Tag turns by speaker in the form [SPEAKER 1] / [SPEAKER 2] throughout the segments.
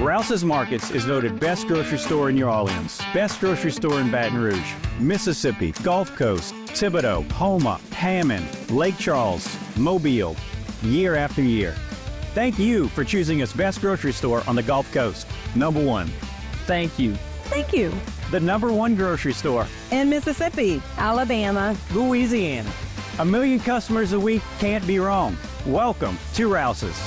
[SPEAKER 1] Rouse's Markets is voted best grocery store in New Orleans, best grocery store in Baton Rouge, Mississippi, Gulf Coast, Thibodeau, Houma, Hammond, Lake Charles, Mobile, year after year. Thank you for choosing us best grocery store on the Gulf Coast. Number one.
[SPEAKER 2] Thank you.
[SPEAKER 3] Thank you.
[SPEAKER 1] The number one grocery store
[SPEAKER 3] In Mississippi, Alabama,
[SPEAKER 1] Louisiana. 1 million customers a week can't be wrong. Welcome to Rouse's.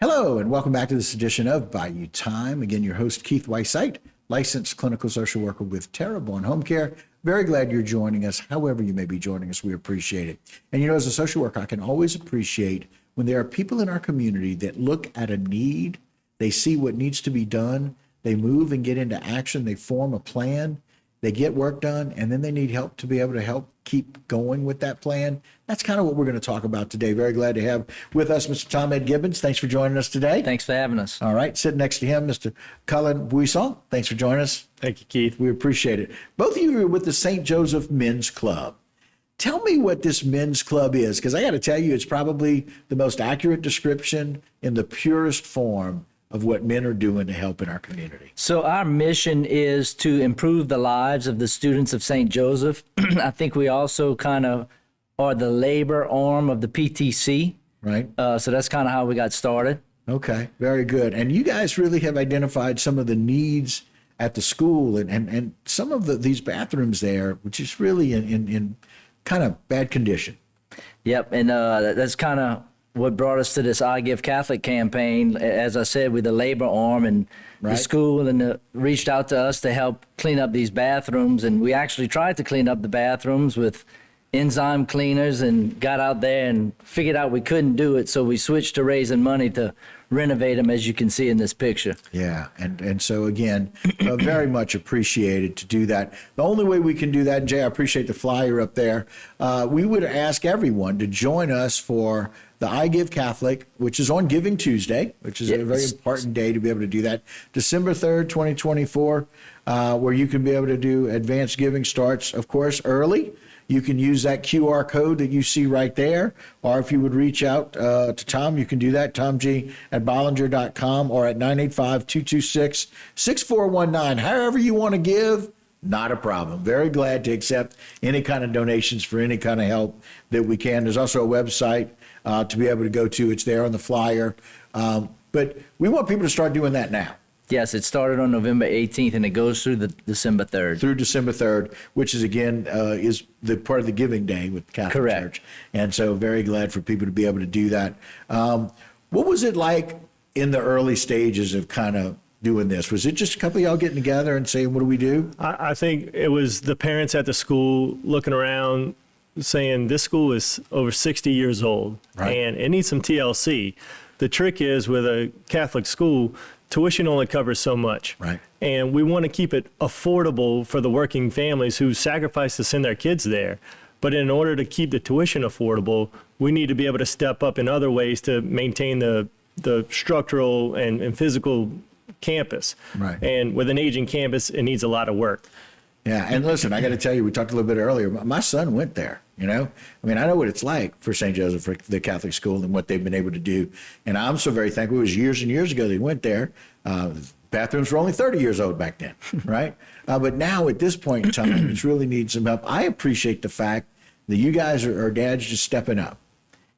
[SPEAKER 4] Hello, and welcome back to this edition of Bayou Time. Again, your host, Keith Weissite, licensed clinical social worker with Terrebonne Home Care. Very glad you're joining us. However you may be joining us, we appreciate it. And you know, as a social worker, I can always appreciate when there are people in our community that look at a need, they see what needs to be done, they move and get into action, they form a plan, they get work done, and then they need help to be able to help keep going with that plan. That's kind of what we're going to talk about today. Very glad to have with us Mr. Tom Ed Gibbons. Thanks for joining us today.
[SPEAKER 2] Thanks for having us.
[SPEAKER 4] All right, sitting next to him, Mr. Cullen Buisson. Thanks for joining us.
[SPEAKER 5] Thank you, Keith.
[SPEAKER 4] We appreciate it. Both of you are with the St. Joseph Men's Club. Tell me what this men's club is, because I got to tell you, it's probably the most accurate description in the purest form of what men are doing to help in our community.
[SPEAKER 2] So our mission is to improve the lives of the students of St. Joseph. I think we also kind of are the labor arm of the PTC.
[SPEAKER 4] Right.
[SPEAKER 2] So that's kind of how we got started.
[SPEAKER 4] Okay, very good. And you guys really have identified some of the needs at the school and some of these bathrooms there, which is really in kind of bad condition.
[SPEAKER 2] Yep, and that's kind of what brought us to this iGiveCatholic campaign. As I said, we're the labor arm, and
[SPEAKER 4] Right.
[SPEAKER 2] the school reached out to us to help clean up these bathrooms, and we actually tried to clean up the bathrooms with enzyme cleaners and got out there and figured out we couldn't do it, so we switched to raising money to renovate them, as you can see in this picture.
[SPEAKER 4] Yeah, and so again, very much appreciated to do that. The only way we can do that, and Jay, I appreciate the flyer up there, we would ask everyone to join us for the iGiveCatholic, which is on Giving Tuesday, which is a very important day to be able to do that. December 3rd, 2024, where you can be able to do advanced giving. Starts, of course, early. You can use that QR code that you see right there, or if you would reach out to Tom, you can do that, tomg@bollinger.com or at 985-226-6419. However you want to give, not a problem. Very glad to accept any kind of donations for any kind of help that we can. There's also a website to be able to go to. It's there on the flyer. But we want people to start doing that now.
[SPEAKER 2] Yes, it started on November 18th, and it goes through the December 3rd.
[SPEAKER 4] Through December 3rd, which is, again, is the part of the giving day with the Catholic
[SPEAKER 2] Correct.
[SPEAKER 4] Church. And so very glad for people to be able to do that. What was it like in the early stages of kind of doing this? Was it just a couple of y'all getting together and saying, what do we do?
[SPEAKER 5] I think it was the parents at the school looking around saying this school is over 60 years old,
[SPEAKER 4] Right.
[SPEAKER 5] and it needs some TLC. The trick is with a Catholic school, tuition only covers so much.
[SPEAKER 4] Right.
[SPEAKER 5] And we want to keep it affordable for the working families who sacrifice to send their kids there. But in order to keep the tuition affordable, we need to be able to step up in other ways to maintain the structural and physical campus.
[SPEAKER 4] Right.
[SPEAKER 5] And with an aging campus, it needs a lot of work.
[SPEAKER 4] Yeah, and listen, I got to tell you, we talked a little bit earlier. My son went there, you know? I mean, I know what it's like for St. Joseph, for the Catholic school, and what they've been able to do. And I'm so very thankful. It was years and years ago they went there. Bathrooms were only 30 years old back then, right? But now at this point in time, it's really needs some help. I appreciate the fact that you guys are dads just stepping up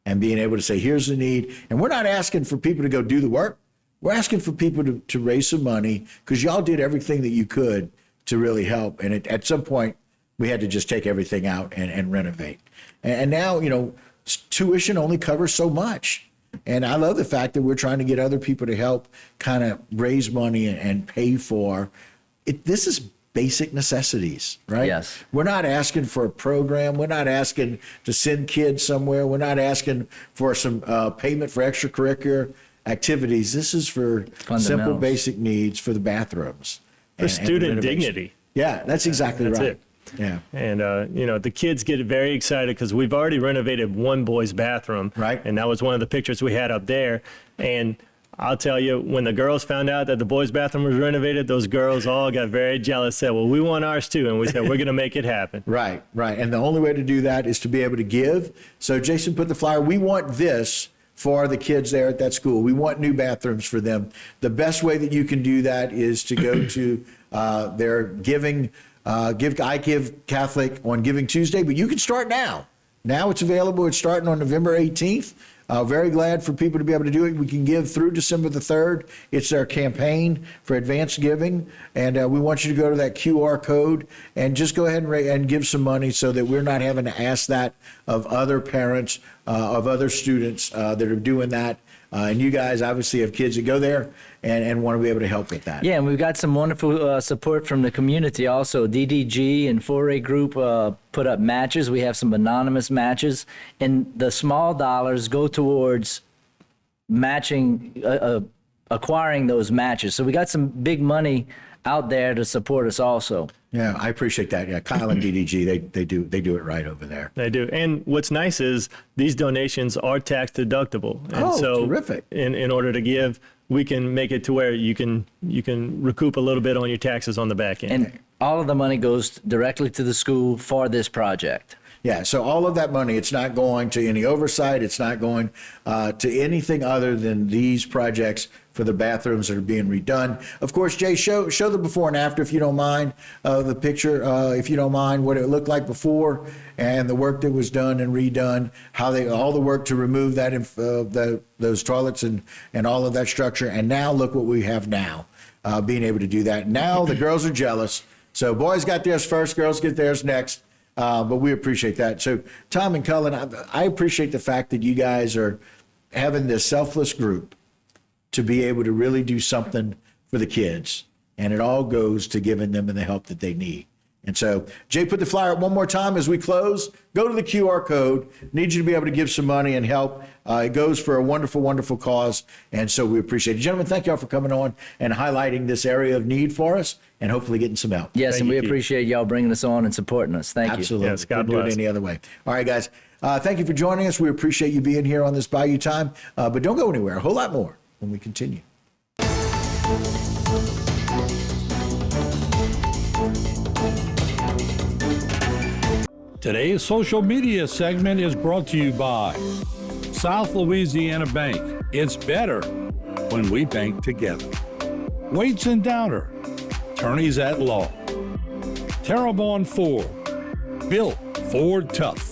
[SPEAKER 4] and being able to say, here's the need. And we're not asking for people to go do the work. We're asking for people to raise some money, because y'all did everything that you could to really help. And at some point, we had to just take everything out and renovate. And now, you know, tuition only covers so much. And I love the fact that we're trying to get other people to help kind of raise money and pay for it. This is basic necessities, right?
[SPEAKER 2] Yes.
[SPEAKER 4] We're not asking for a program. We're not asking to send kids somewhere. We're not asking for some payment for extracurricular activities. This is for simple, basic needs for the bathrooms.
[SPEAKER 5] For student dignity.
[SPEAKER 4] Yeah, that's exactly
[SPEAKER 5] That's
[SPEAKER 4] right.
[SPEAKER 5] it.
[SPEAKER 4] Yeah.
[SPEAKER 5] And, you know, the kids get very excited because we've already renovated one boy's bathroom.
[SPEAKER 4] Right.
[SPEAKER 5] And that was one of the pictures we had up there. And I'll tell you, when the girls found out that the boys' bathroom was renovated, those girls all got very jealous, said, well, we want ours too. And we said, we're going to make it happen.
[SPEAKER 4] Right. And the only way to do that is to be able to give. So Jason put the flyer. We want this for the kids there at that school. We want new bathrooms for them. The best way that you can do that is to go to their giving, iGiveCatholic on Giving Tuesday, but you can start now. Now it's available. It's starting on November 18th. Very glad for people to be able to do it. We can give through December the 3rd. It's their campaign for advanced giving. And we want you to go to that QR code and just go ahead and give some money so that we're not having to ask that of other parents, of other students that are doing that. And you guys obviously have kids that go there and want to be able to help with that.
[SPEAKER 2] Yeah, and we've got some wonderful support from the community also. DDG and 4A Group put up matches. We have some anonymous matches. And the small dollars go towards matching, acquiring those matches. So we got some big money out there to support us also.
[SPEAKER 4] Yeah, I appreciate that. Yeah, Kyle and DDG, they do it right over there.
[SPEAKER 5] They do. And what's nice is these donations are tax deductible. And so
[SPEAKER 4] terrific.
[SPEAKER 5] In order to give, we can make it to where you can recoup a little bit on your taxes on the back end.
[SPEAKER 2] And all of the money goes directly to the school for this project.
[SPEAKER 4] Yeah, so all of that money, it's not going to any oversight. It's not going to anything other than these projects for the bathrooms that are being redone. Of course, Jay, show the before and after, if you don't mind, the picture, if you don't mind, what it looked like before and the work that was done and redone, all the work to remove that those toilets and all of that structure. And now look what we have now, being able to do that. Now the girls are jealous. So boys got theirs first, girls get theirs next. But we appreciate that. So Tom and Cullen, I appreciate the fact that you guys are having this selfless group to be able to really do something for the kids. And it all goes to giving them the help that they need. And so, Jay, put the flyer up one more time as we close. Go to the QR code. Need you to be able to give some money and help. It goes for a wonderful, wonderful cause. And so we appreciate it. Gentlemen, thank y'all for coming on and highlighting this area of need for us and hopefully getting some help.
[SPEAKER 2] Yes, and we appreciate y'all bringing us on and supporting us. Thank you.
[SPEAKER 4] Absolutely.
[SPEAKER 5] Yes, God
[SPEAKER 4] Couldn't do
[SPEAKER 5] bless.
[SPEAKER 4] it any other way. All right, guys. Thank you for joining us. We appreciate you being here on this Bayou Time. But don't go anywhere. A whole lot more when we continue.
[SPEAKER 6] Today's social media segment is brought to you by South Louisiana Bank. It's better when we bank together. Waits and Downer, attorneys at law. Terrebonne Ford, built Ford tough.